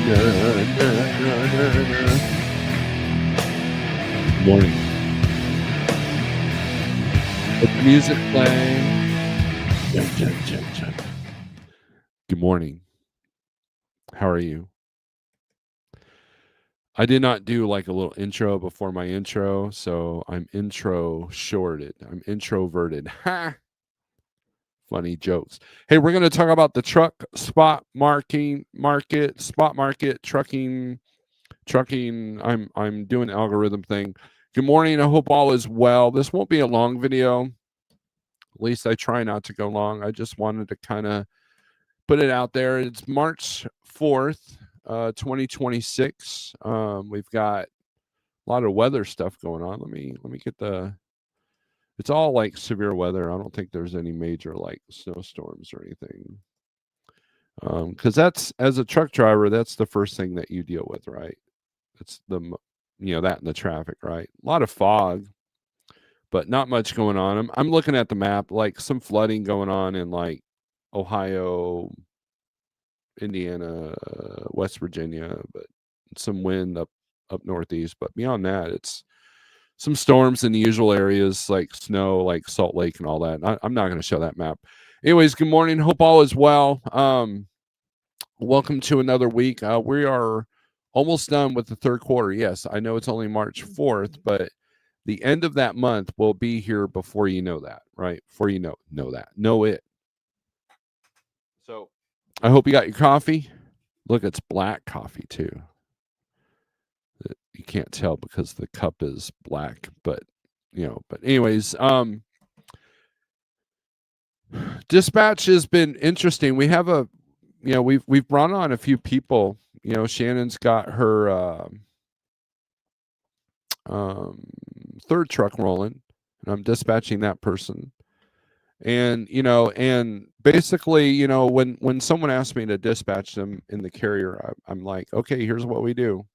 Good morning. Let the music play. Good morning. How are you? I did not do like a little intro before my intro, so I'm intro shorted. I'm introverted. Ha! Funny jokes. Hey, we're going to talk about the spot market, trucking. I'm doing an algorithm thing. Good morning. I hope all is well. This won't be a long video. At least I try not to go long. I just wanted to kind of put it out there. It's March 4th, 2026. We've got a lot of weather stuff going on. Let me get it's all like severe weather. I don't think there's any major like snowstorms or anything. Because that's, as a truck driver, that's the first thing that you deal with, right? It's that and the traffic, right? A lot of fog, but not much going on. I'm looking at the map, like some flooding going on in like Ohio, Indiana, West Virginia, but some wind up northeast. But beyond that, it's some storms in the usual areas like snow, like Salt Lake and all that. I'm not going to show that map. Anyways, good morning. Hope all is well. Welcome to another week. We are almost done with the third quarter. Yes, I know it's only March 4th, but the end of that month will be here before you know that, right? Before you know it. So I hope you got your coffee. Look, it's black coffee too. You can't tell because the cup is black, but anyways, dispatch has been interesting. We have we've brought on a few people. Shannon's got her third truck rolling, and I'm dispatching that person. And basically, when someone asks me to dispatch them in the carrier, I'm like, okay, here's what we do.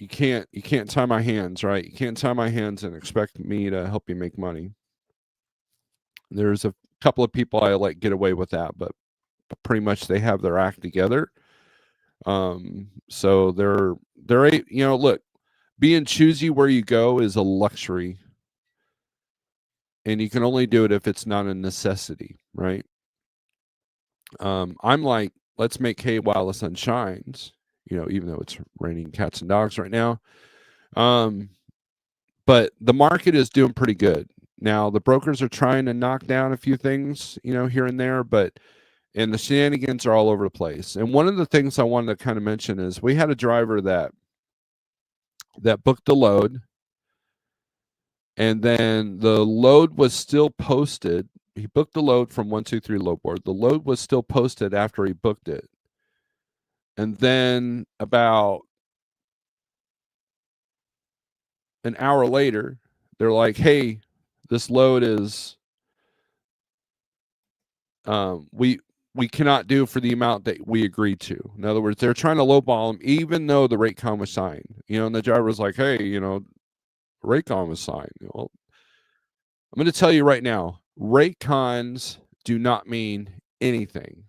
You can't tie my hands, right? You can't tie my hands and expect me to help you make money. There's a couple of people I let get away with that, but pretty much they have their act together. So they're look, being choosy where you go is a luxury, and you can only do it if it's not a necessity, right? I'm like, let's make hay while the sun shines, even though it's raining cats and dogs right now. But the market is doing pretty good. Now, the brokers are trying to knock down a few things, here and there, and the shenanigans are all over the place. And one of the things I wanted to kind of mention is we had a driver that booked the load, and then the load was still posted. He booked the load from 123 Load Board. The load was still posted after he booked it. And then about an hour later, they're like, hey, this load is we cannot do for the amount that we agreed to. In other words, they're trying to lowball him even though the rate con was signed. And the driver was like, hey, rate con was signed. Well, I'm going to tell you right now, rate cons do not mean anything.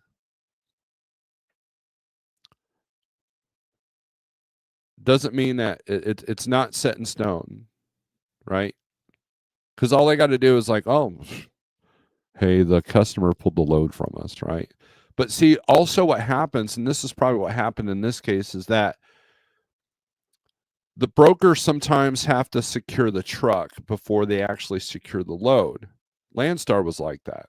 Doesn't mean that it's not set in stone, right? Because all they got to do is like, oh, hey, the customer pulled the load from us, right? But see, also what happens, and this is probably what happened in this case, is that the brokers sometimes have to secure the truck before they actually secure the load. Landstar was like that.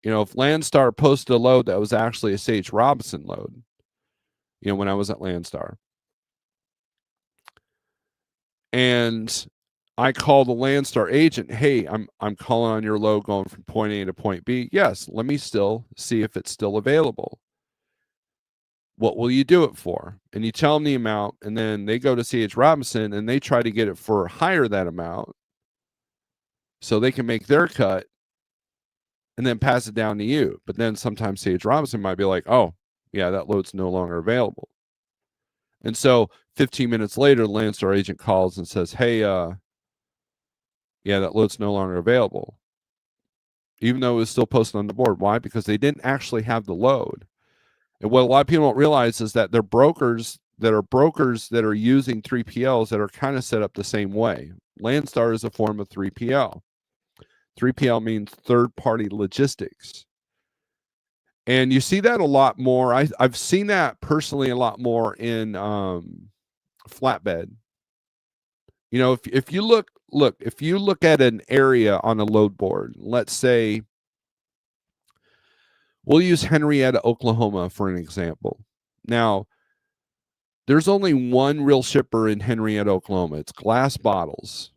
If Landstar posted a load that was actually a Sage Robinson load, when I was at Landstar, and I call the Landstar agent, hey, I'm calling on your load going from point A to point B. Yes, let me still see if it's still available. What will you do it for? And you tell them the amount, and then they go to C.H. Robinson and they try to get it for higher that amount so they can make their cut and then pass it down to you. But then sometimes C.H. Robinson might be like, oh, yeah, that load's no longer available. And so 15 minutes later, the Landstar agent calls and says, hey, yeah, that load's no longer available. even though it was still posted on the board. Why? Because they didn't actually have the load. And what a lot of people don't realize is that they're brokers that are using 3PLs that are kind of set up the same way. Landstar is a form of 3PL. 3PL means third-party logistics. And you see that a lot more. I've seen that personally a lot more in flatbed. You know, if you look at an area on a load board, let's say we'll use Henrietta, Oklahoma for an example. Now, there's only one real shipper in Henrietta, Oklahoma. It's Glass Bottles.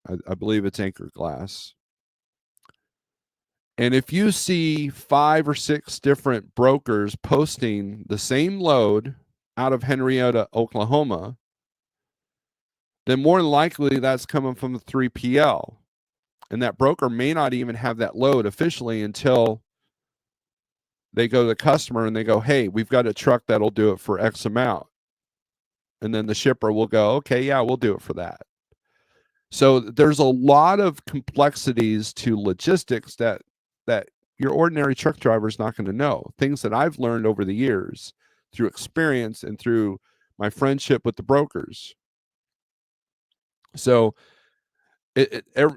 I believe it's Anchor Glass. And if you see 5 or 6 different brokers posting the same load out of Henrietta, Oklahoma, then more than likely that's coming from the 3PL. And that broker may not even have that load officially until they go to the customer and they go, hey, we've got a truck that'll do it for X amount. And then the shipper will go, okay, yeah, we'll do it for that. So there's a lot of complexities to logistics that your ordinary truck driver is not going to know. Things that I've learned over the years through experience and through my friendship with the brokers. So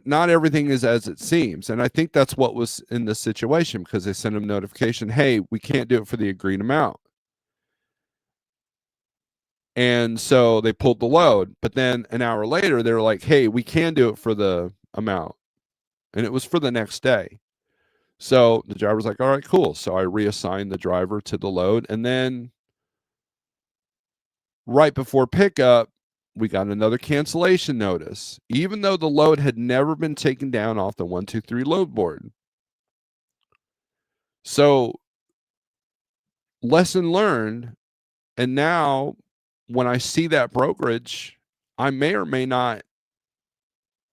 not everything is as it seems. And I think that's what was in this situation, because they sent them notification, hey, we can't do it for the agreed amount. And so they pulled the load. But then an hour later, they were like, hey, we can do it for the amount. And it was for the next day. So the driver's like, all right, cool. So I reassigned the driver to the load. And then right before pickup, we got another cancellation notice, even though the load had never been taken down off the 123 load board. So lesson learned. And now when I see that brokerage, I may or may not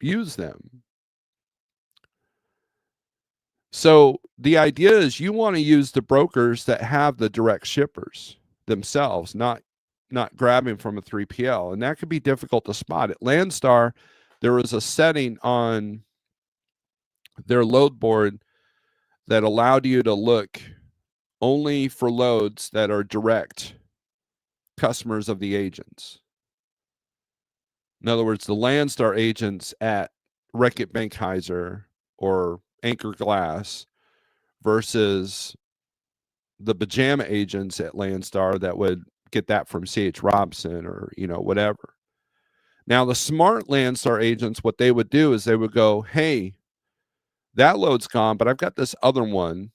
use them. So the idea is you want to use the brokers that have the direct shippers themselves, not grabbing from a 3PL. And that could be difficult to spot. At Landstar, there was a setting on their load board that allowed you to look only for loads that are direct customers of the agents. In other words, the Landstar agents at Reckitt Benckiser or Anchor Glass versus the pajama agents at Landstar that would get that from C.H. Robson or, whatever. Now, the smart Landstar agents, what they would do is they would go, hey, that load's gone, but I've got this other one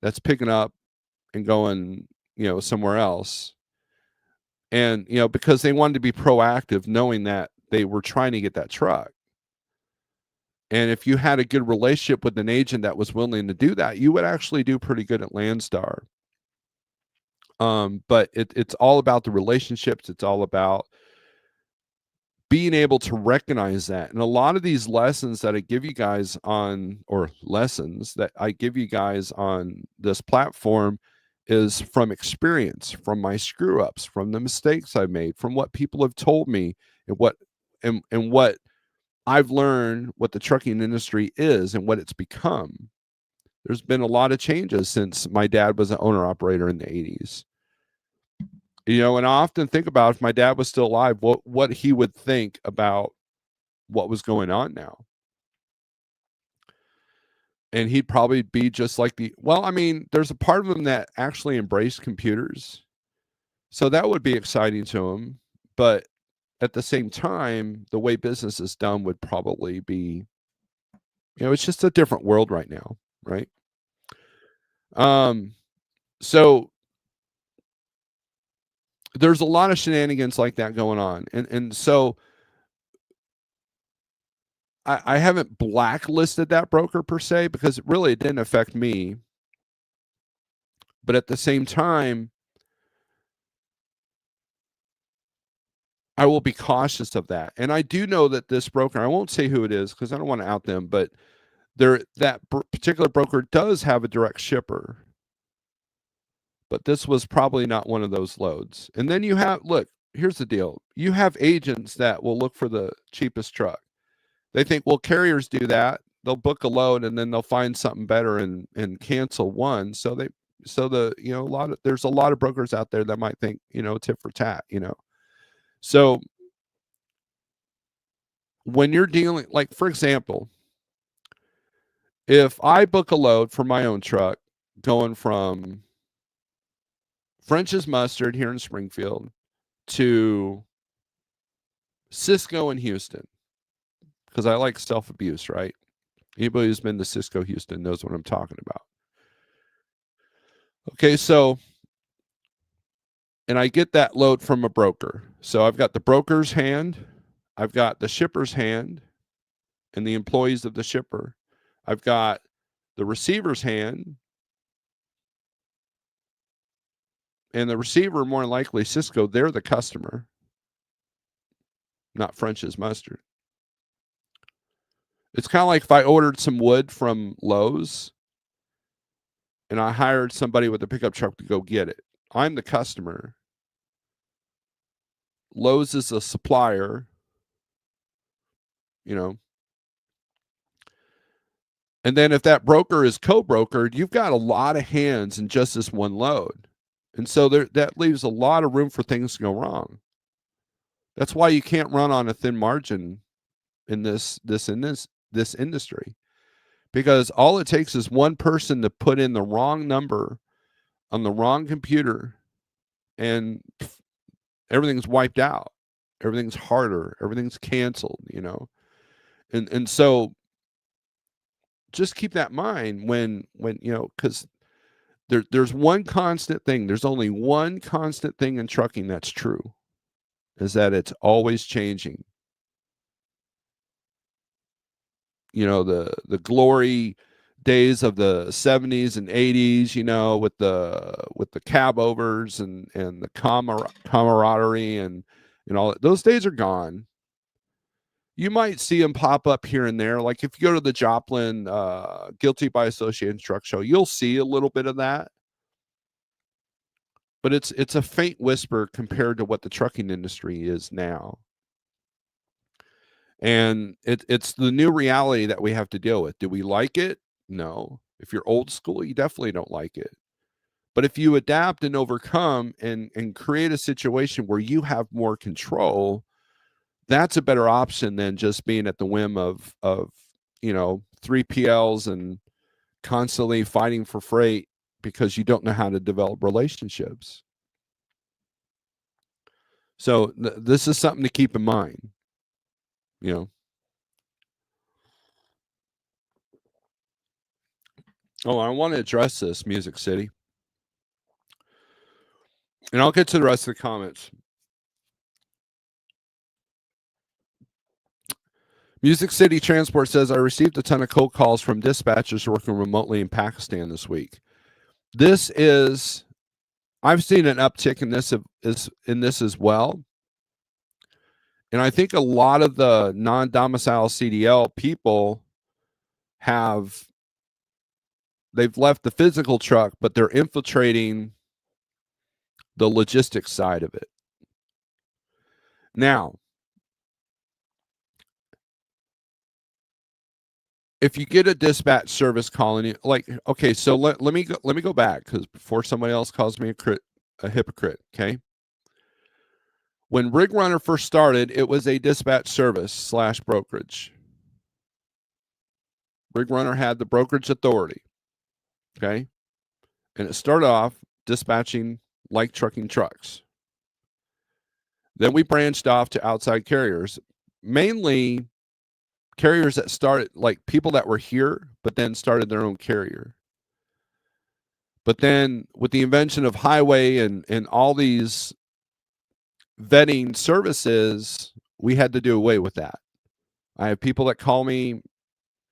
that's picking up and going, somewhere else. And, because they wanted to be proactive, knowing that they were trying to get that truck. And if you had a good relationship with an agent that was willing to do that, you would actually do pretty good at Landstar. But it's all about the relationships. It's all about being able to recognize that. And a lot of these lessons that I give you guys on this platform is from experience, from my screw ups, from the mistakes I made, from what people have told me, and what I've learned, what the trucking industry is and what it's become. There's been a lot of changes since my dad was an owner operator in the 80s. And I often think about, if my dad was still alive, what he would think about what was going on now. And he'd probably be just like there's a part of him that actually embraced computers. So that would be exciting to him. But at the same time, the way business is done would probably be, it's just a different world right now, right? So there's a lot of shenanigans like that going on. And so I haven't blacklisted that broker per se, because it really didn't affect me. But at the same time, I will be cautious of that. And I do know that this broker, I won't say who it is because I don't want to out them, but that particular broker does have a direct shipper. But this was probably not one of those loads. And then here's the deal. You have agents that will look for the cheapest truck. They think, well, carriers do that. they'll book a load and then they'll find something better and cancel one. So there's a lot of brokers out there that might think, tit for tat, So when you're dealing, like, for example, if I book a load for my own truck going from French's Mustard here in Springfield to Cisco in Houston, because I like self-abuse, right? Anybody who's been to Cisco Houston knows what I'm talking about. Okay, so, and I get that load from a broker. So I've got the broker's hand, I've got the shipper's hand, and the employees of the shipper. I've got the receiver's hand, and the receiver, more than likely Cisco, they're the customer, not French's Mustard. It's kind of like if I ordered some wood from Lowe's and I hired somebody with a pickup truck to go get it. I'm the customer. Lowe's is a supplier, And then if that broker is co-brokered, you've got a lot of hands in just this one load. And so that leaves a lot of room for things to go wrong. That's why you can't run on a thin margin in this industry. Because all it takes is one person to put in the wrong number on the wrong computer and everything's wiped out. Everything's harder. Everything's canceled, And so just keep that in mind when because there's one constant thing. There's only one constant thing in trucking that's true, is that it's always changing. The glory days of the 70s and 80s, with the cab overs and the camaraderie and all that. Those days are gone. You might see them pop up here and there. Like if you go to the Joplin Guilty by Association truck show, you'll see a little bit of that. But it's a faint whisper compared to what the trucking industry is now. And it's the new reality that we have to deal with. Do we like it? No. If you're old school, you definitely don't like it. But if you adapt and overcome and create a situation where you have more control, that's a better option than just being at the whim of 3PLs and constantly fighting for freight because you don't know how to develop relationships. So this is something to keep in mind. Oh, I want to address this, Music City. And I'll get to the rest of the comments. Music City Transport says, I received a ton of cold calls from dispatchers working remotely in Pakistan this week. I've seen an uptick in this as well. And I think a lot of the non-domicile CDL people they've left the physical truck, but they're infiltrating the logistics side of it. Now, if you get a dispatch service calling you, like, okay, so let me go back, because before somebody else calls me a hypocrite, okay? When Rig Runner first started, it was a dispatch service / brokerage. Rig Runner had the brokerage authority, okay? And it started off dispatching like trucking trucks. Then we branched off to outside carriers, mainly carriers that started, like people that were here, but then started their own carrier. But then with the invention of highway and all these vetting services, we had to do away with that. I have people that call me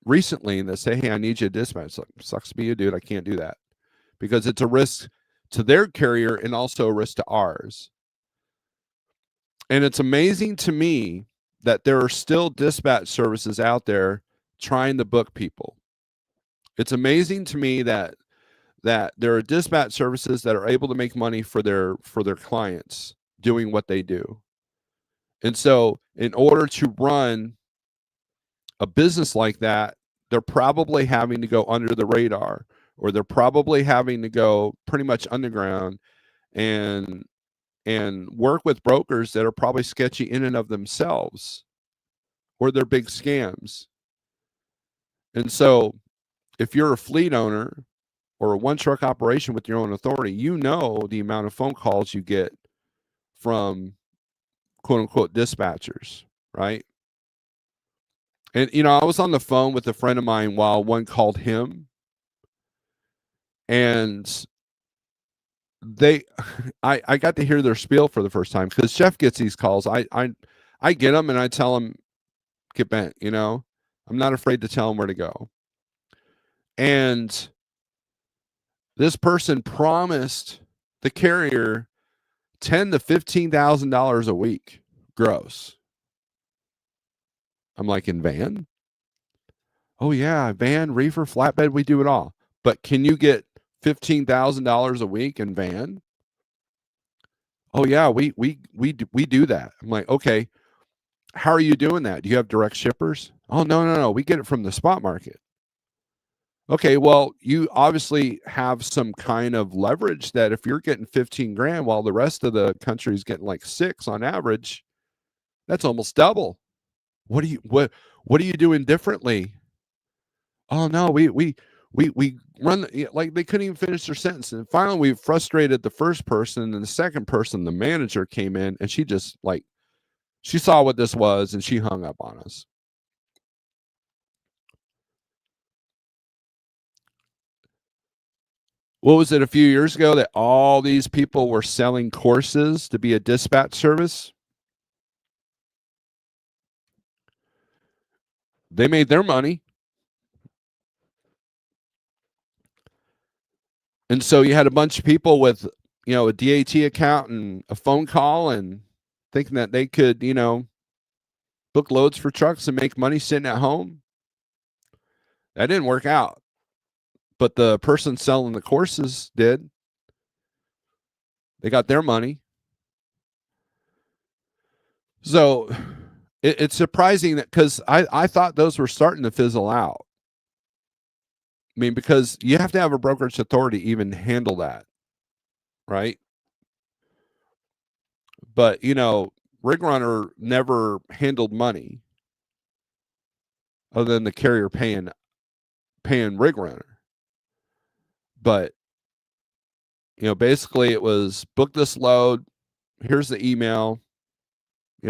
recently that say, hey, I need you to dispatch. Like, sucks to be you, dude. I can't do that because it's a risk to their carrier and also a risk to ours. And it's amazing to me that there are still dispatch services out there trying to book people. It's amazing to me that there are dispatch services that are able to make money for their clients doing what they do. And so in order to run a business like that, they're probably having to go under the radar, or they're probably having to go pretty much underground and work with brokers that are probably sketchy in and of themselves, or they're big scams. And so if you're a fleet owner or a one truck operation with your own authority, you know the amount of phone calls you get from quote unquote dispatchers, right? And I was on the phone with a friend of mine while one called him, and they I got to hear their spiel for the first time, because Jeff gets these calls. I get them and I tell him, get bent, I'm not afraid to tell him where to go. And this person promised the carrier $10,000 to $15,000 a week gross. I'm like, in van? Oh yeah, van, reefer, flatbed, we do it all. But can you get $15,000 a week in van? Oh yeah, we do that. I'm like, okay, how are you doing that? Do you have direct shippers? Oh no, we get it from the spot market. Okay, well, you obviously have some kind of leverage that if you're getting 15 grand while the rest of the country is getting like 6 on average, that's almost double. What are you doing differently? Oh no, we run, like they couldn't even finish their sentence. And finally we frustrated the first person, and the second person, the manager, came in, and she just she saw what this was and she hung up on us. What was it, a few years ago, that all these people were selling courses to be a dispatch service? They made their money. And so you had a bunch of people with, a DAT account and a phone call, and thinking that they could, book loads for trucks and make money sitting at home. That didn't work out. But the person selling the courses did. They got their money. So it's surprising that, because I thought those were starting to fizzle out. I mean, because you have to have a brokerage authority to even handle that, right? But, Rig Runner never handled money other than the carrier paying Rig Runner. But, basically it was, book this load, here's the email.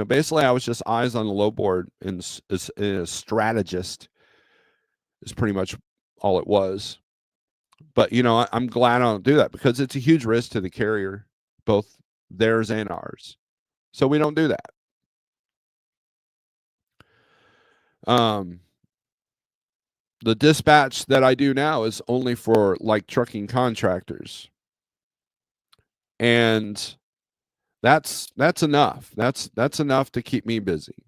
Basically I was just eyes on the load board, and a strategist is pretty much all it was. But, I'm glad I don't do that, because it's a huge risk to the carrier, both theirs and ours. So we don't do that. The dispatch that I do now is only for like trucking contractors. And that's enough. That's enough to keep me busy.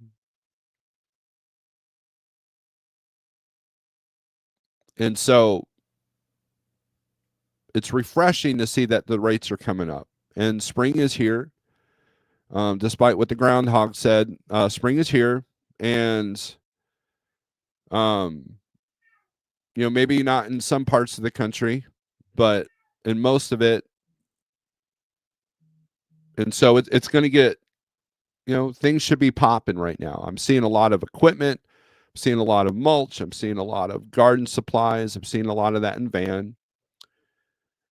And so it's refreshing to see that the rates are coming up, and spring is here. Despite what the groundhog said, spring is here, and maybe not in some parts of the country, but in most of it. And so it's going to get, things should be popping right now. I'm seeing a lot of equipment. I'm seeing a lot of mulch. I'm seeing a lot of garden supplies. I'm seeing a lot of that in van.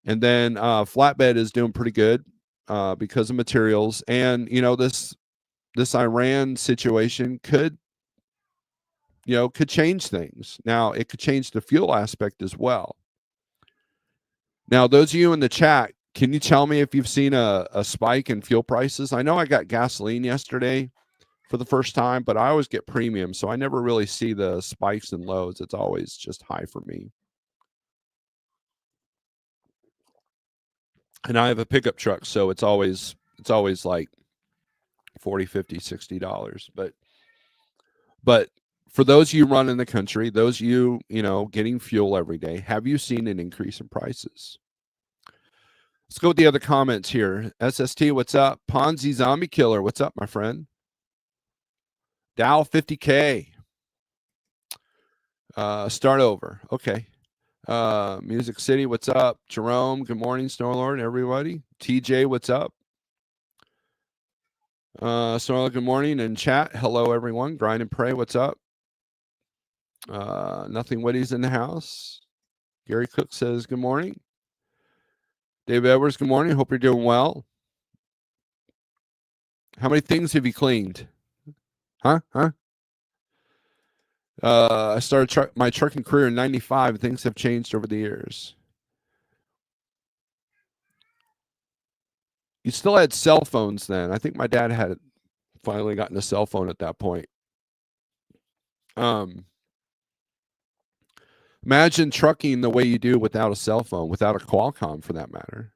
And then flatbed is doing pretty good because of materials. And, this Iran situation could change things. Now, it could change the fuel aspect as well. Now, those of you in the chat, can you tell me if you've seen a spike in fuel prices? I know I got gasoline yesterday for the first time, but I always get premium, so I never really see the spikes and lows. It's always just high for me. And I have a pickup truck, so it's always like $40, $50, $60. But for those of you running the country, those of you, getting fuel every day, have you seen an increase in prices? Let's go with the other comments here. SST, what's up? Ponzi Zombie Killer, what's up, my friend? Dow 50K. Start over. Okay. Music City, what's up? Jerome, good morning. Snorelord, everybody. TJ, what's up? Snorelord, good morning. And chat, hello, everyone. Grind and pray, what's up? Nothing Witty's in the house. Gary Cook says, good morning. David Edwards, good morning. Hope you're doing well. How many things have you cleaned? Huh? I started my trucking career in '95. And things have changed over the years. You still had cell phones then. I think my dad had finally gotten a cell phone at that point. Imagine trucking the way you do without a cell phone, without a Qualcomm for that matter.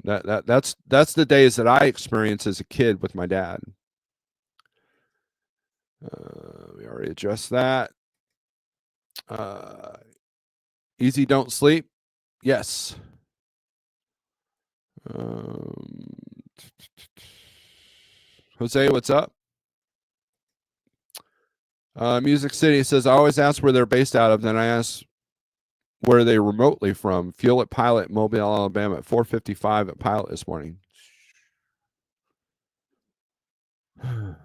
That's the days that I experienced as a kid with my dad. We already addressed that. Easy, don't sleep. Yes. Jose, what's up? Music City says, I always ask where they're based out of, then I ask where they remotely from. Fuel at Pilot, Mobile, Alabama at 4:55 at Pilot this morning.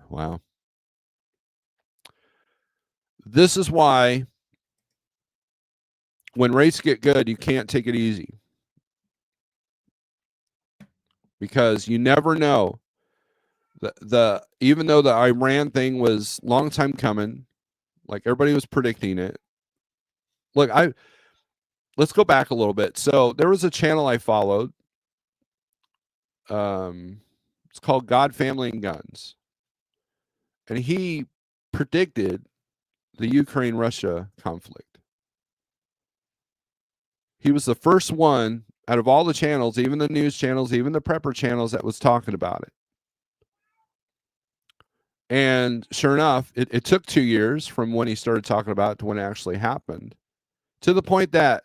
Wow. This is why when rates get good, you can't take it easy. Because you never know. Even though the Iran thing was a long time coming, like everybody was predicting it. Look, let's go back a little bit. So there was a channel I followed. It's called God, Family, and Guns. And he predicted the Ukraine-Russia conflict. He was the first one out of all the channels, even the news channels, even the prepper channels, that was talking about it. And sure enough, it took 2 years from when he started talking about it to when it actually happened, to the point that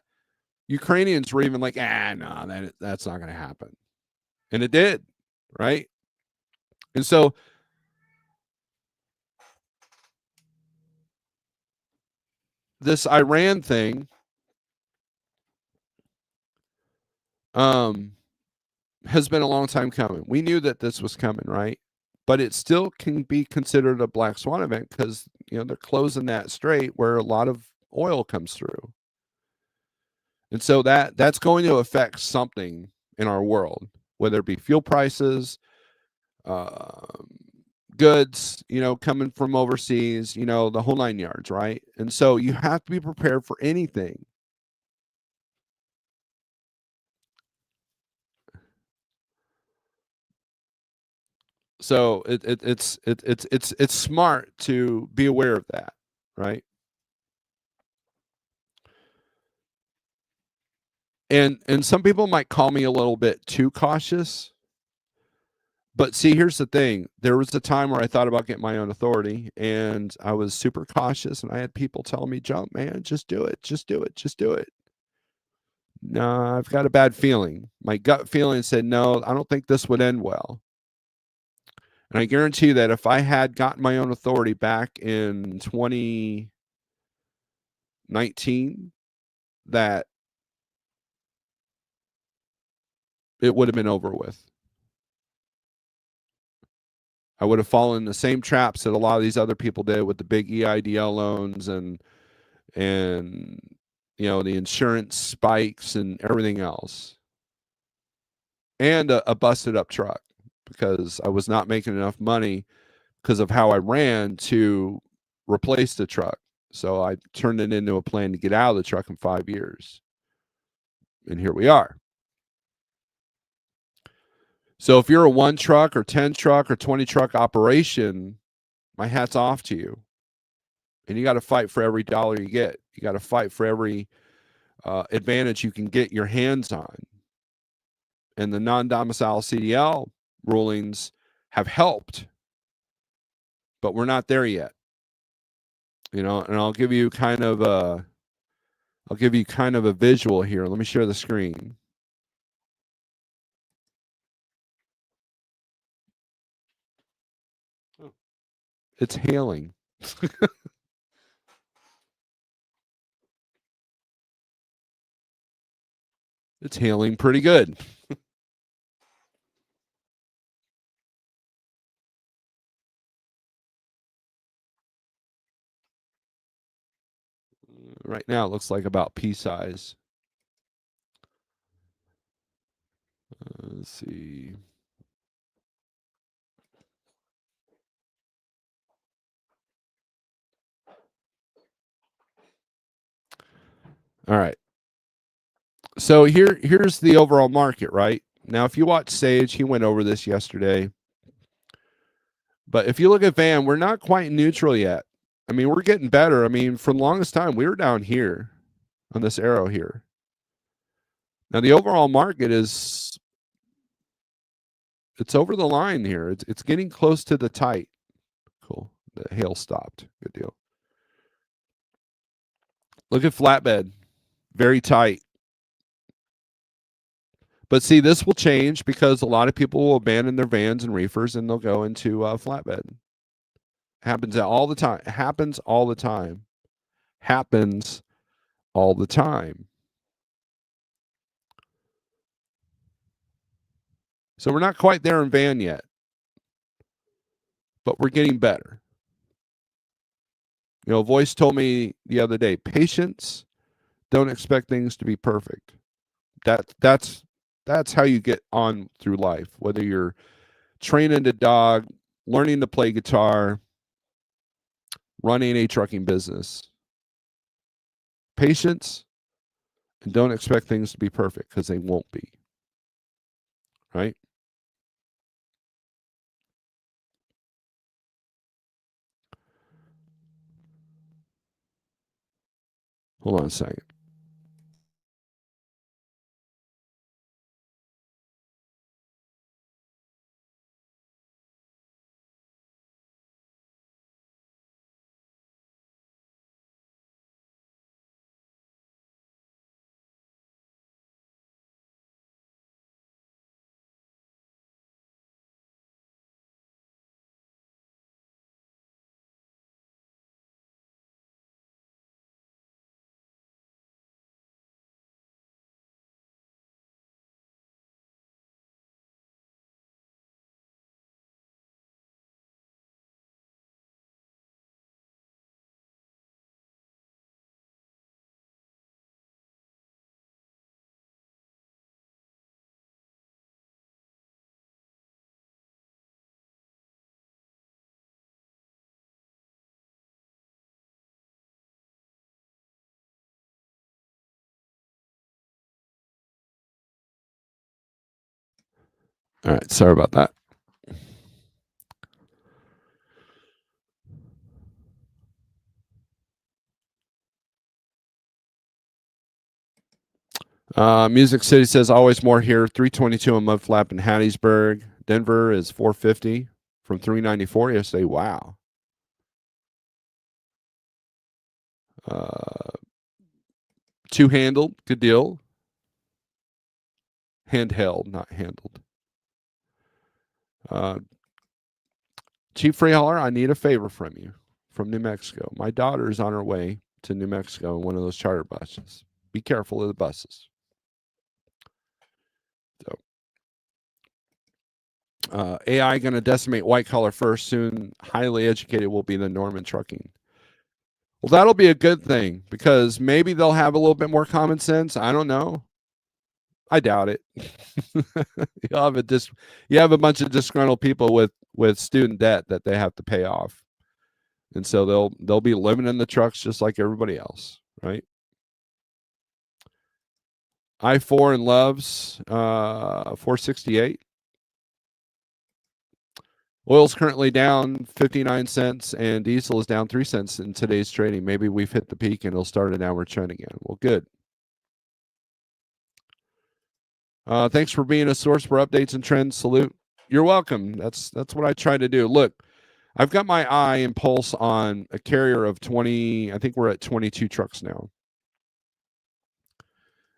Ukrainians were even like, no, that's not going to happen. And it did, right? And so this Iran thing has been a long time coming. We knew that this was coming, right? But it still can be considered a black swan event because, they're closing that strait where a lot of oil comes through. And so that's going to affect something in our world, whether it be fuel prices, goods, coming from overseas, the whole 9 yards, right? And so you have to be prepared for anything. So it's smart to be aware of that, right? And some people might call me a little bit too cautious. But see, here's the thing. There was a time where I thought about getting my own authority, and I was super cautious, and I had people telling me, jump, man, just do it, just do it, just do it. No, I've got a bad feeling. My gut feeling said, no, I don't think this would end well. And I guarantee you that if I had gotten my own authority back in 2019, that it would have been over with. I would have fallen in the same traps that a lot of these other people did with the big EIDL loans and the insurance spikes and everything else, and a busted up truck because I was not making enough money because of how I ran to replace the truck. So I turned it into a plan to get out of the truck in 5 years. And here we are. So if you're a 1 truck or 10 truck or 20 truck operation, my hat's off to you. And you got to fight for every dollar you get. You got to fight for every advantage you can get your hands on. And the non-domicile CDL rulings have helped, but we're not there yet. And I'll give you kind of a visual here. Let me share the screen. It's hailing. It's healing pretty good. Right now, it looks like about pea size. Let's see. All right. So here's the overall market, right? Now, if you watch Sage, he went over this yesterday. But if you look at Van, we're not quite neutral yet. I mean, we're getting better. I mean, for the longest time, we were down here on this arrow here. Now, the overall market is, it's over the line here. It's getting close to the tight. Cool. The hail stopped. Good deal. Look at flatbed. Very tight. But see, this will change because a lot of people will abandon their vans and reefers and they'll go into flatbed. Happens all the time. Happens all the time. Happens all the time. So we're not quite there in van yet, but we're getting better. You know, a voice told me the other day, patience, don't expect things to be perfect. That's how you get on through life, whether you're training a dog, learning to play guitar, running a trucking business. Patience, and don't expect things to be perfect because they won't be. Right? Hold on a second. All right, sorry about that. Music City says always more here. 322 on Mudflap in Hattiesburg. Denver is 450 from 394 yesterday. Wow. Two handled, good deal. Handheld, not handled. Chief Freeholler, I need a favor from you from New Mexico. My daughter is on her way to New Mexico in one of those charter buses. Be careful of the buses. So, AI going to decimate white collar first. Soon, highly educated will be the norm in trucking. Well, that'll be a good thing because maybe they'll have a little bit more common sense. I don't know. I doubt it. You have a bunch of disgruntled people with student debt that they have to pay off, and so they'll be living in the trucks just like everybody else, right? I-4 and Loves 468. Oil's currently down 59 cents and diesel is down 3 cents in today's trading. Maybe we've hit the peak and it'll start an downward trend again. Well, good. Thanks for being a source for updates and trends. Salute. You're welcome. That's what I try to do. Look, I've got my eye and pulse on a carrier of 20. I think we're at 22 trucks now.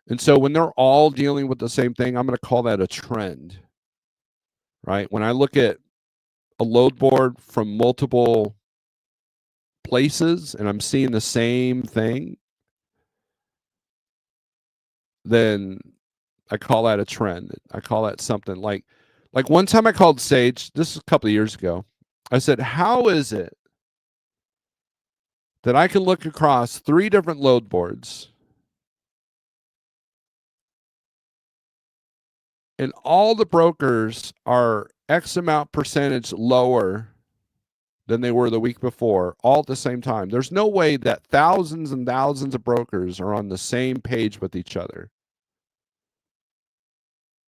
And so when they're all dealing with the same thing, I'm going to call that a trend. Right? When I look at a load board from multiple places and I'm seeing the same thing, then I call that a trend. I call that something like one time I called Sage, this is a couple of years ago. I said, "How is it that I can look across 3 different load boards and all the brokers are X amount percentage lower than they were the week before, all at the same time? There's no way that thousands and thousands of brokers are on the same page with each other."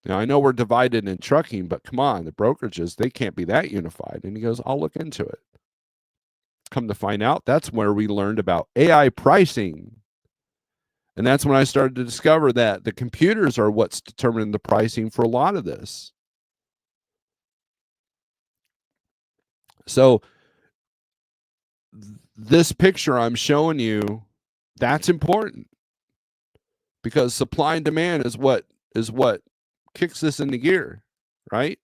Now, I know we're divided in trucking, but come on, the brokerages, they can't be that unified. And he goes, "I'll look into it." Come to find out, that's where we learned about AI pricing. And that's when I started to discover that the computers are what's determining the pricing for a lot of this. So this picture I'm showing you, that's important because supply and demand is what kicks this into gear, right?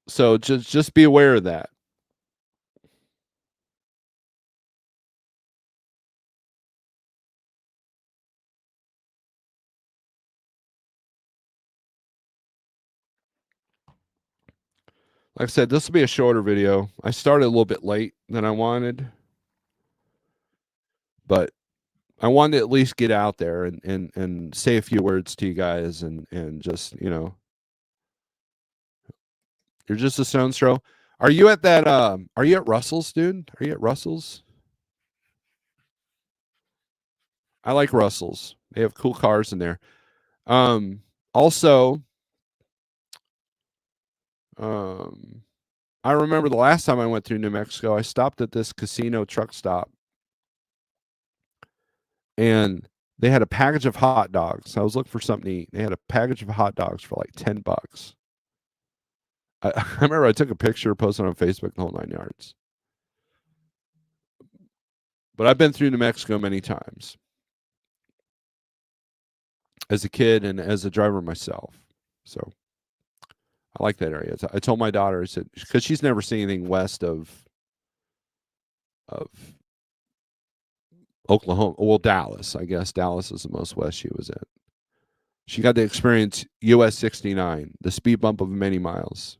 So just be aware of that. Like I said, this will be a shorter video. I started a little bit late than I wanted, but I wanted to at least get out there and say a few words to you guys and just, you're just a stone's throw. Are you at that are you at Russell's, dude? Are you at Russell's? I like Russell's. They have cool cars in there. Also, um I remember the last time I went through New Mexico, I stopped at this casino truck stop and they had a package of hot dogs. I was looking for something to eat. They had a package of hot dogs for like $10. I remember I took a picture, posted on Facebook, the whole 9 yards. But I've been through New Mexico many times as a kid and as a driver myself. So I like that area. I told my daughter, I said, because she's never seen anything west of Oklahoma. Well, Dallas, I guess. Dallas is the most west she was in. She got to experience US 69, the speed bump of many miles.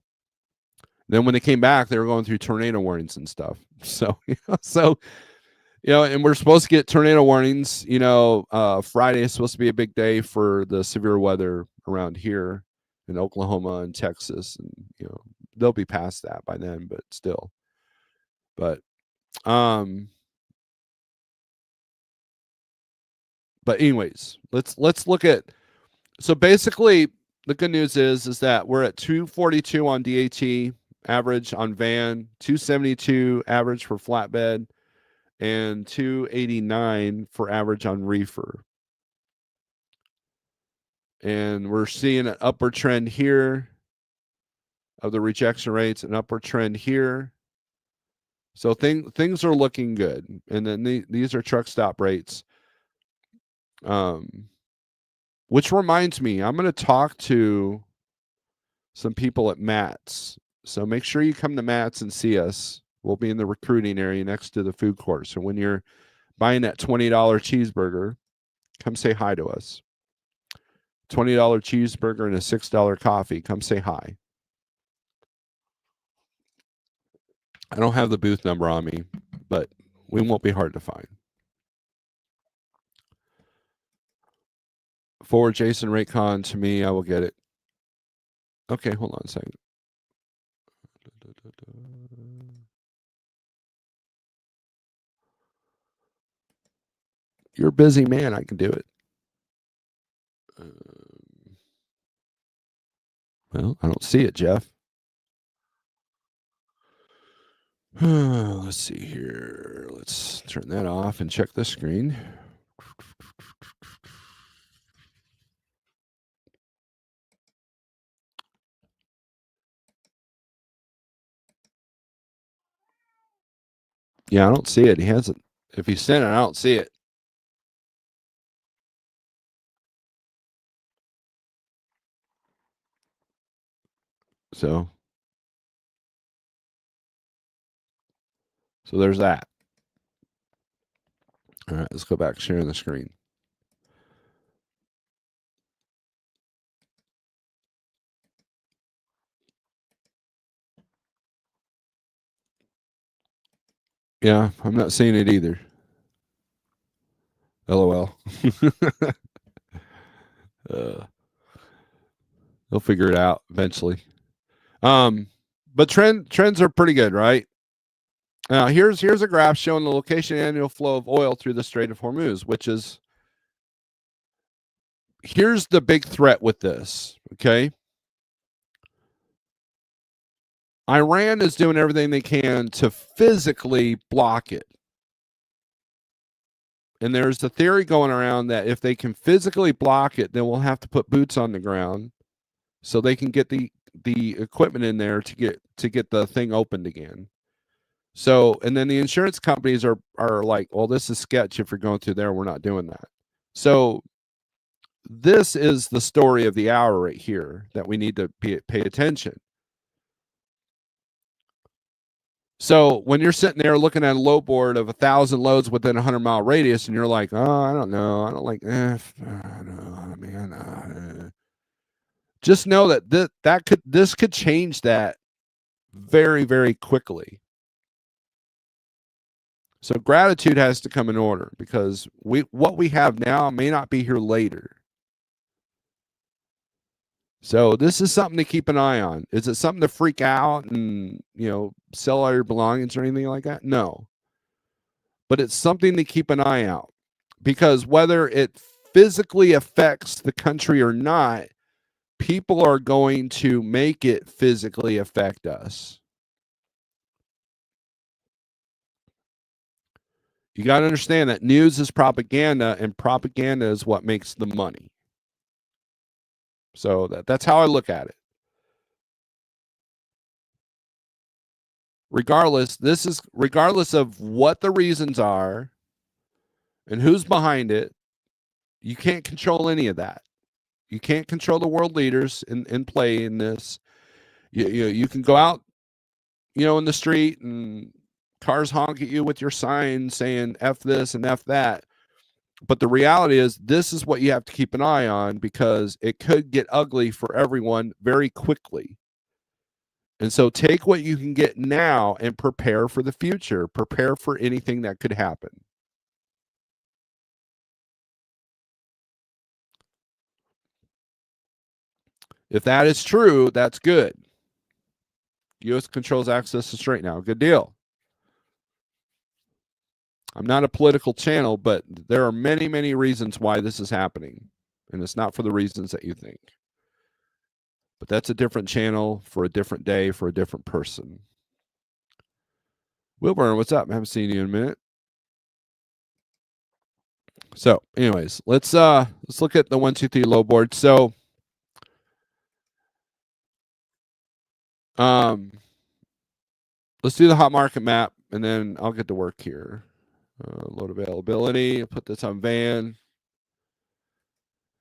Then when they came back, they were going through tornado warnings and stuff. And we're supposed to get tornado warnings. Friday is supposed to be a big day for the severe weather around here in Oklahoma and Texas, and they'll be past that by then, but still. But anyways, let's look at. So basically, the good news is that we're at 242 on DAT average on van, 272 average for flatbed, and 289 for average on reefer. And we're seeing an upward trend here of the rejection rates, an upward trend here. So things are looking good. And then these are truck stop rates. Which reminds me, I'm going to talk to some people at Matt's. So make sure you come to Matt's and see us. We'll be in the recruiting area next to the food court. So when you're buying that $20 cheeseburger, come say hi to us. $20 cheeseburger and a $6 coffee. Come say hi. I don't have the booth number on me, but we won't be hard to find. Forward Jason Raycon to me. I will get it. Okay, hold on a second. You're a busy man. I can do it. Well, I don't see it, Jeff. Let's see here. Let's turn that off and check the screen. Yeah, I don't see it. He hasn't. If he sent it, I don't see it. So So there's that. All right, let's go back sharing the screen. Yeah, I'm not seeing it either. LOL. They'll figure it out eventually. But trends are pretty good, right? Here's a graph showing the location and annual flow of oil through the Strait of Hormuz, which is, here's the big threat with this, okay? Iran is doing everything they can to physically block it. And there's the theory going around that if they can physically block it, then we'll have to put boots on the ground so they can get the equipment in there to get the thing opened again. So, and then the insurance companies are like, well, this is sketch. If you're going through there, we're not doing that. So this is the story of the hour right here that we need to pay attention. So when you're sitting there looking at a load board of 1,000 loads within a 100-mile radius, and you're like, oh, I don't know, I don't like, man, just know that this could change that very, very quickly. So gratitude has to come in order, because what we have now may not be here later. So this is something to keep an eye on. Is it something to freak out and, sell all your belongings or anything like that? No. But it's something to keep an eye out, because whether it physically affects the country or not, people are going to make it physically affect us. You got to understand that news is propaganda, and propaganda is what makes the money. So that's how I look at it. Regardless of what the reasons are and who's behind it, you can't control any of that. You can't control the world leaders in play in this. You can go out, in the street, and cars honk at you with your sign saying F this and F that. But the reality is, this is what you have to keep an eye on, because it could get ugly for everyone very quickly. And so take what you can get now and prepare for the future. Prepare for anything that could happen. If that is true, that's good. U.S. controls access to Strait now. Good deal. I'm not a political channel, but there are many, many reasons why this is happening. And it's not for the reasons that you think. But that's a different channel for a different day for a different person. Wilburn, what's up? I haven't seen you in a minute. So, anyways, let's look at the 1, 2, 3 low board. So, let's do the hot market map, and then I'll get to work here. Load availability. I'll put this on van.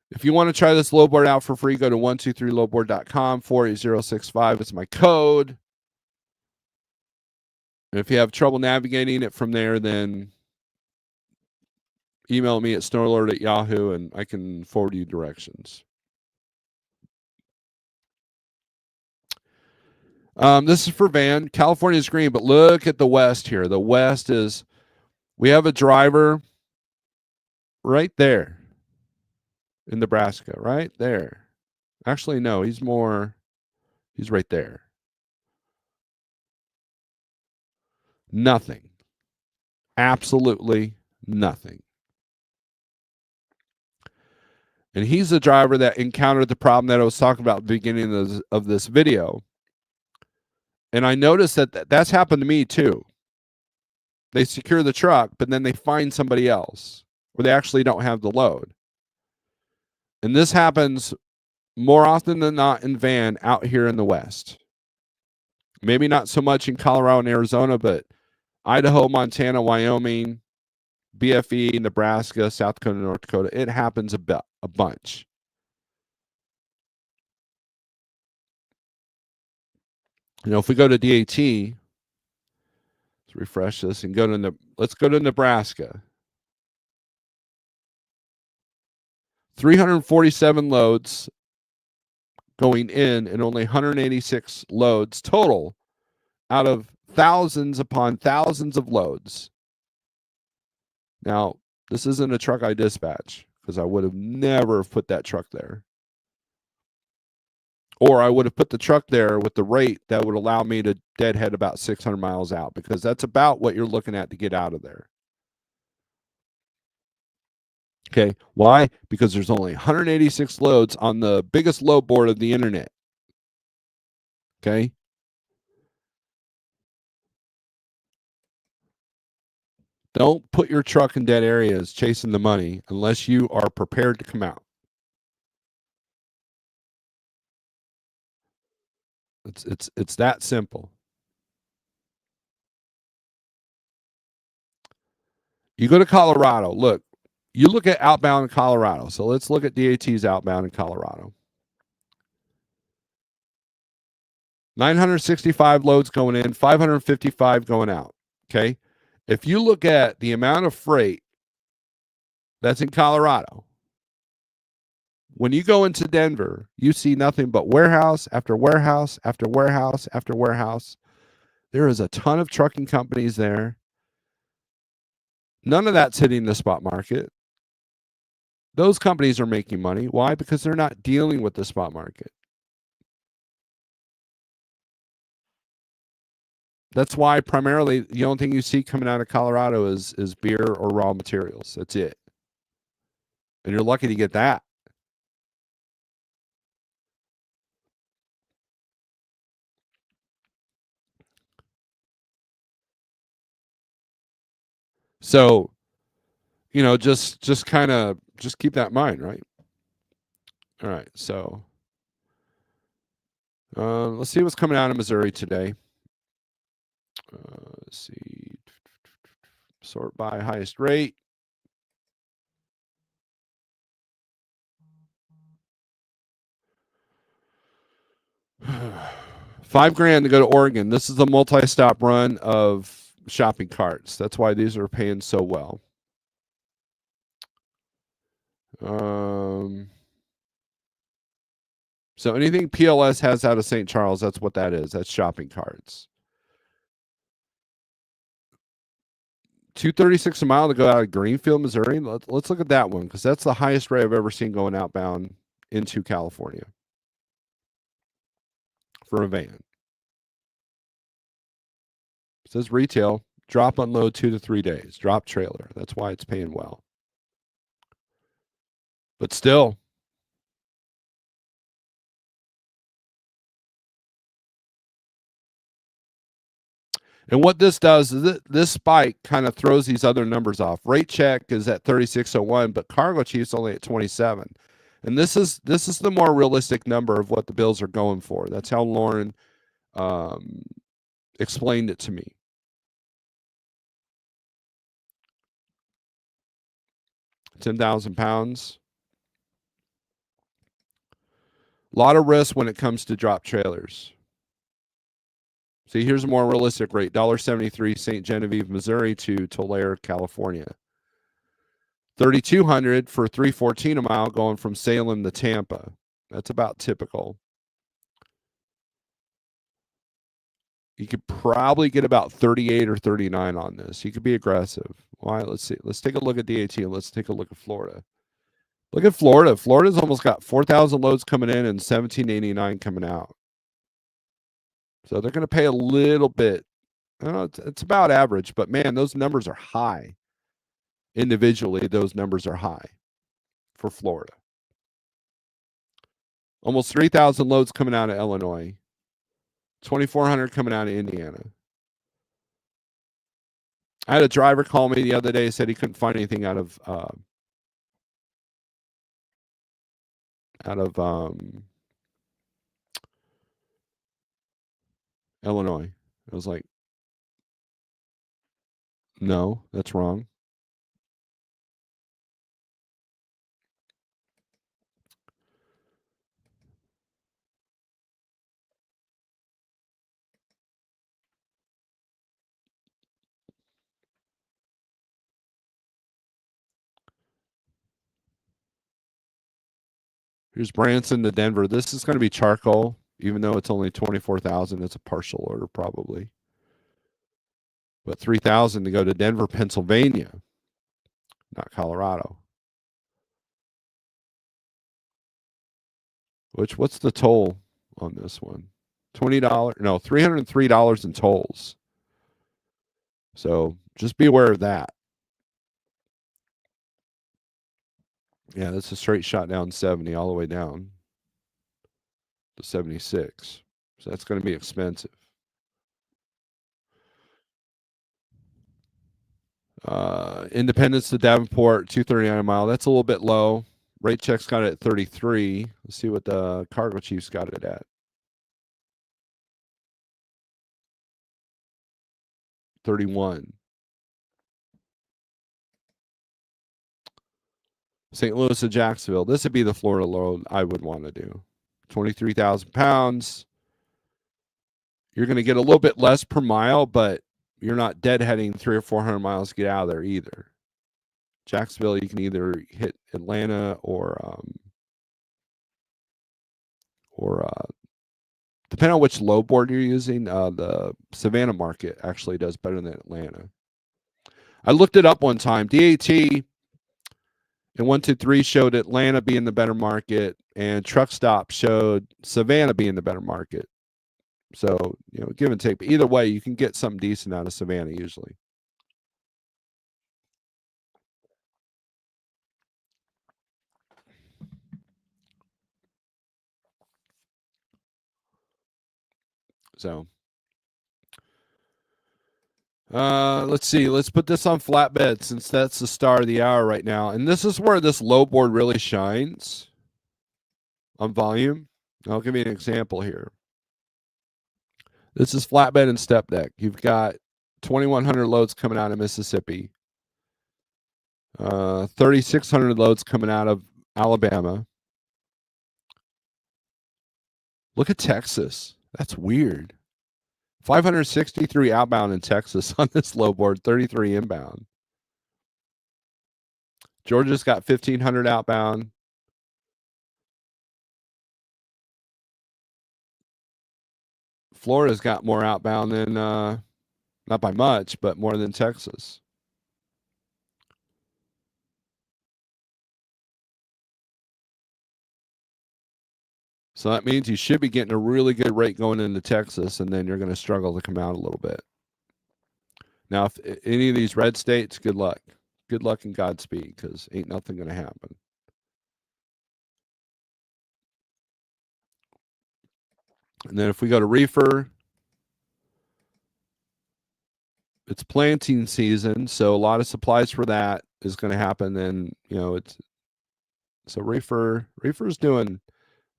If you want to try this low board out for free, go to 123lowboard.com, 48065. It's my code. And if you have trouble navigating it from there, then email me at snorelord@yahoo, and I can forward you directions. This is for van. California's green, but look at the west here. The west is, we have a driver right there in Nebraska, right there. Actually, no, he's right there. Nothing. Absolutely nothing. And he's the driver that encountered the problem that I was talking about at the beginning of this video. And I noticed that that's happened to me too. They secure the truck, but then they find somebody else, or they actually don't have the load. And this happens more often than not in van out here in the West. Maybe not so much in Colorado and Arizona, but Idaho, Montana, Wyoming, BFE, Nebraska, South Dakota, North Dakota, it happens a bunch. If we go to DAT, Let's refresh this and let's go to Nebraska. 347 loads going in and only 186 loads total out of thousands upon thousands of loads. Now, this isn't a truck I dispatch because I would have never put that truck there. Or I would have put the truck there with the rate that would allow me to deadhead about 600 miles out, because that's about what you're looking at to get out of there. Okay. Why? Because there's only 186 loads on the biggest load board of the internet. Okay. Don't put your truck in dead areas chasing the money unless you are prepared to come out. It's that simple. You go to Colorado. Look, you look at outbound in Colorado. So let's look at DAT's outbound in Colorado. 965 loads going in, 555 going out. Okay. If you look at the amount of freight that's in Colorado, when you go into Denver, you see nothing but warehouse after warehouse after warehouse after warehouse. There is a ton of trucking companies there. None of that's hitting the spot market. Those companies are making money. Why? Because they're not dealing with the spot market. That's why primarily the only thing you see coming out of Colorado is beer or raw materials. That's it. And you're lucky to get that. So, just kind of just keep that in mind, right? All right. So, let's see what's coming out of Missouri today. Let's see. Sort by highest rate. $5,000 to go to Oregon. This is a multi-stop run of shopping carts. That's why these are paying so well. So anything PLS has out of St. Charles, that's what that is. That's shopping carts. $236 a mile to go out of Greenfield, Missouri. Let's look at that one, because that's the highest rate I've ever seen going outbound into California for a van. It says retail, drop unload 2 to 3 days, drop trailer. That's why it's paying well. But still, and what this does is this spike kind of throws these other numbers off. Rate check is at 3601, but cargo chief's only at 27. And this is the more realistic number of what the bills are going for. That's how Lauren explained it to me. £10,000. A lot of risk when it comes to drop trailers. See, here's a more realistic rate. $1.73 St. Genevieve, Missouri to Tulare, California. $3,200 for $3.14 a mile going from Salem to Tampa. That's about typical. You could probably get about 38 or 39 on this. You could be aggressive. All right, let's see. Let's take a look at DAT and let's take a look at Florida. Look at Florida. Florida's almost got 4,000 loads coming in and 1,789 coming out. So they're going to pay a little bit. I don't know, it's about average, but man, those numbers are high. Individually, those numbers are high for Florida. Almost 3,000 loads coming out of Illinois. 2,400 coming out of Indiana. I had a driver call me the other day, said he couldn't find anything out of Illinois. I was like, no, that's wrong. Here's Branson to Denver. This is going to be charcoal, even though it's only 24,000. It's a partial order probably. But 3,000 to go to Denver, Pennsylvania, not Colorado. What's the toll on this one? $20? No, $303 in tolls. So just be aware of that. Yeah, that's a straight shot down 70 all the way down to 76. So that's going to be expensive. Independence to Davenport, 239 a mile. That's a little bit low. Rate check's got it at 33. Let's see what the cargo chief's got it at. 31. St. Louis to Jacksonville. This would be the Florida load I would want to do. 23,000 pounds. You're going to get a little bit less per mile, but you're not deadheading 300 or 400 miles to get out of there either. Jacksonville, you can either hit Atlanta or depending on which low board you're using, the Savannah market actually does better than Atlanta. I looked it up one time. DAT and 123 showed Atlanta being the better market, and Truck Stop showed Savannah being the better market. So, give and take. But either way, you can get something decent out of Savannah usually. So, let's see. Let's put this on flatbed since that's the star of the hour right now. And this is where this low board really shines on volume. I'll give you an example here. This is flatbed and step deck. You've got 2,100 loads coming out of Mississippi, 3,600 loads coming out of Alabama. Look at Texas. That's weird. 563 outbound in Texas on this low board, 33 inbound. Georgia's got 1,500 outbound. Florida's got more outbound than, not by much, but more than Texas. So that means you should be getting a really good rate going into Texas, and then you're going to struggle to come out a little bit. Now, if any of these red states, good luck. Good luck and Godspeed, because ain't nothing going to happen. And then if we go to reefer, it's planting season, so a lot of supplies for that is going to happen. And so reefer's doing,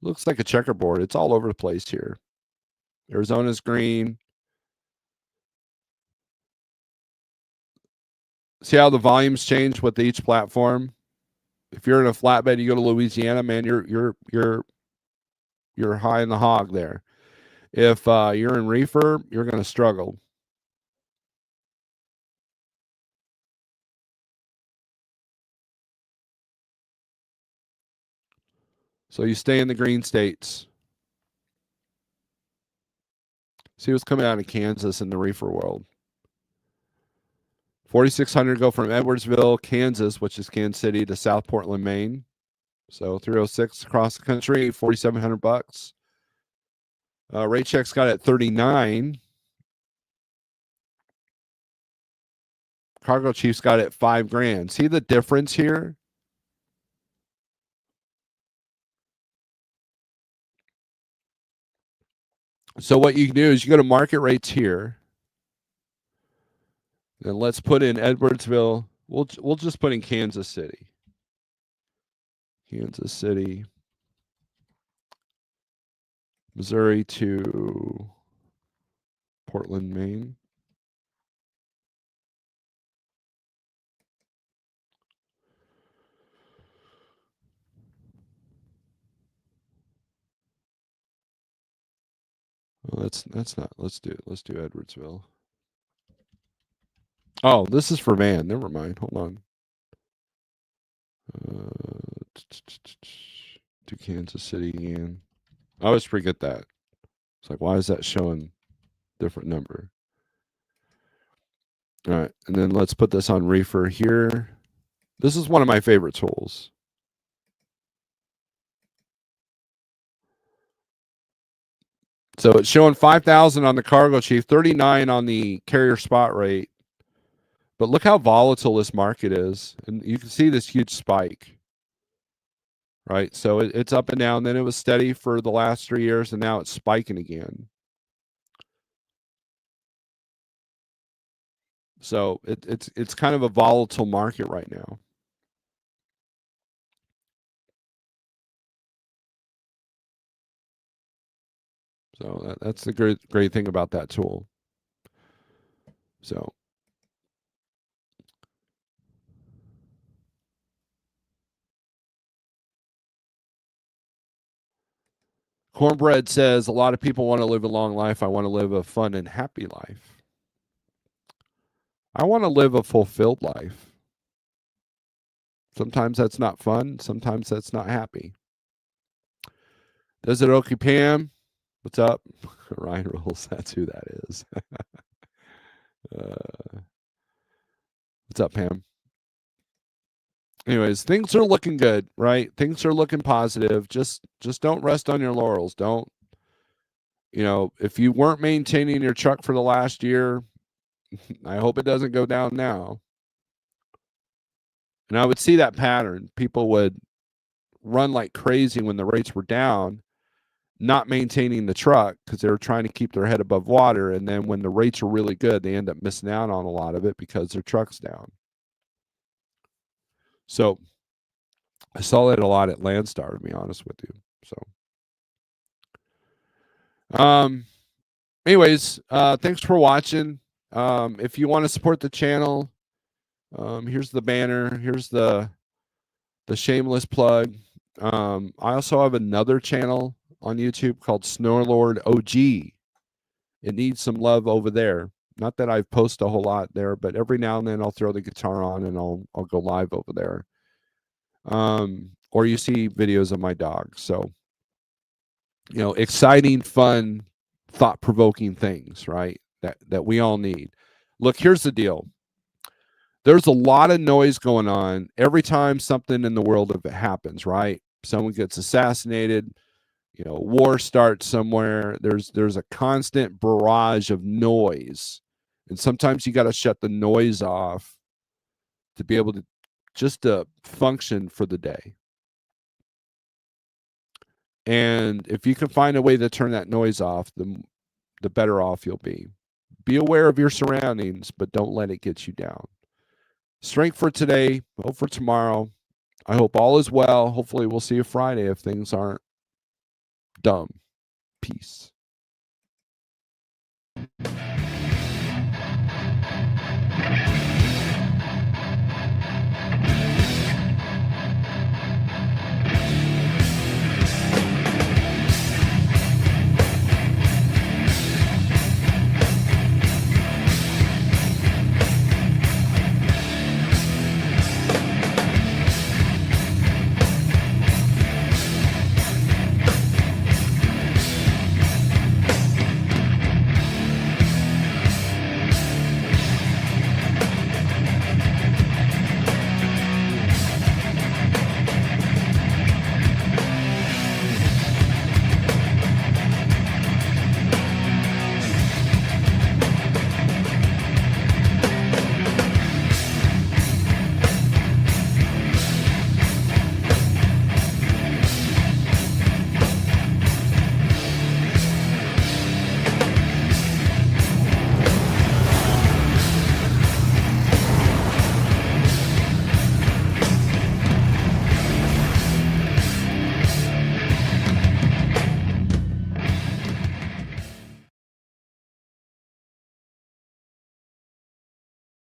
looks like a checkerboard. It's all over the place here. Arizona's green. See how the volumes change with each platform? If you're in a flatbed, you go to Louisiana, man, you're high in the hog there. If you're in reefer, you're going to struggle. So you stay in the green states. See what's coming out of Kansas in the reefer world. 4,600 go from Edwardsville, Kansas, which is Kansas City, to South Portland, Maine. So 306 across the country, $4,700. Rate check's got it at 39. Cargo Chief's got it at $5,000. See the difference here? So what you can do is you go to market rates here. Then let's put in Edwardsville. We'll just put in Kansas City. Kansas City, Missouri to Portland, Maine. Well, that's not. Let's do Edwardsville. Oh, this is for van. Never mind. Hold on. to Kansas City again. I always forget that. It's like, why is that showing different number? All right, and then let's put this on reefer here. This is one of my favorite tools. So it's showing 5,000 on the cargo chief, 39 on the carrier spot rate. But look how volatile this market is. And you can see this huge spike, right? So it's up and down. Then it was steady for the last 3 years, and now it's spiking again. So it's kind of a volatile market right now. So that's the great thing about that tool. So Cornbread says, a lot of people want to live a long life. I want to live a fun and happy life. I want to live a fulfilled life. Sometimes that's not fun. Sometimes that's not happy. Does it okay, Pam? What's up? Ryan Rules, that's who that is. What's up, Pam? Anyways, things are looking good, right? Things are looking positive. Just don't rest on your laurels. Don't, if you weren't maintaining your truck for the last year, I hope it doesn't go down now. And I would see that pattern. People would run like crazy when the rates were down, not maintaining the truck because they were trying to keep their head above water. And then when the rates are really good, they end up missing out on a lot of it because their truck's down. So I saw that a lot at Landstar, to be honest with you. So, anyways, thanks for watching. If you want to support the channel, here's the banner. Here's the shameless plug. I also have another channel on YouTube called Snorelord OG. It needs some love over there. Not that I post a whole lot there, but every now and then I'll throw the guitar on and I'll go live over there. Or you see videos of my dog. So, exciting, fun, thought-provoking things, right? That we all need. Look, here's the deal. There's a lot of noise going on every time something in the world of it happens, right? Someone gets assassinated, war starts somewhere. There's a constant barrage of noise. And sometimes you got to shut the noise off to be able to just function for the day. And if you can find a way to turn that noise off, the better off you'll be. Be aware of your surroundings, but don't let it get you down. Strength for today, hope for tomorrow. I hope all is well. Hopefully we'll see you Friday if things aren't dumb. Peace.